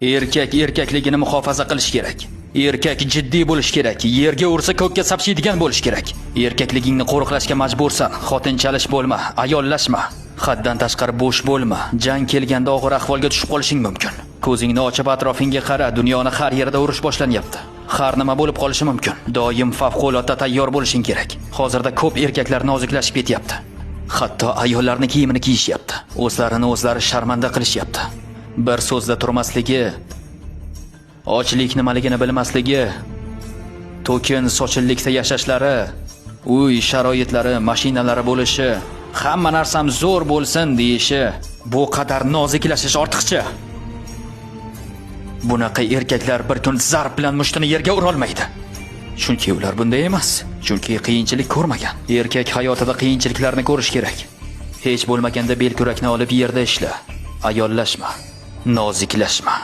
Erkak erkakligini muhofaza qilish kerak. Erkak jiddiy bo'lish kerak. Yerga ursa ko'kka sapchiydigan bo'lish kerak. Erkakligingni qo'riqlashga majbursan. Xotinchalish bo'lma, ayollashma. Haddan tashqari bo'sh bo'lma. Jang kelganda og'ir ahvolga tushib qolishing mumkin. Ko'zingni ochib atrofingga qara, dunyoni har yerda urush boshlanyapti. Har nima bo'lib qolishi mumkin. Doim favqulodda tayyor bo'lishing kerak. Hozirda ko'p erkaklar noziklashib ketyapti. Hatto ayollarni kiyimini kiyishyapti. O'zlarini sharmanda qilishyapti. Bir so'zda turmasligi, ochlik nimaligini bilmasligi, to'kin sochillikda yashashlari, uy sharoitlari, mashinalari bo'lishi, hamma narsam zo'r bo'lsin deyishi, bu qadar noziklashish ortiqcha. Bunaqa erkaklar bir kun zarb bilan mushtini yerga ura olmaydi. Chunki ular bunday emas. Chunki qiyinchilik ko'rmagan. Erkak hayotida qiyinchiliklarni ko'rish kerak. Hech bo'lmaganda belkurakni olib yerda ishla. Ayollashma, noziklashma.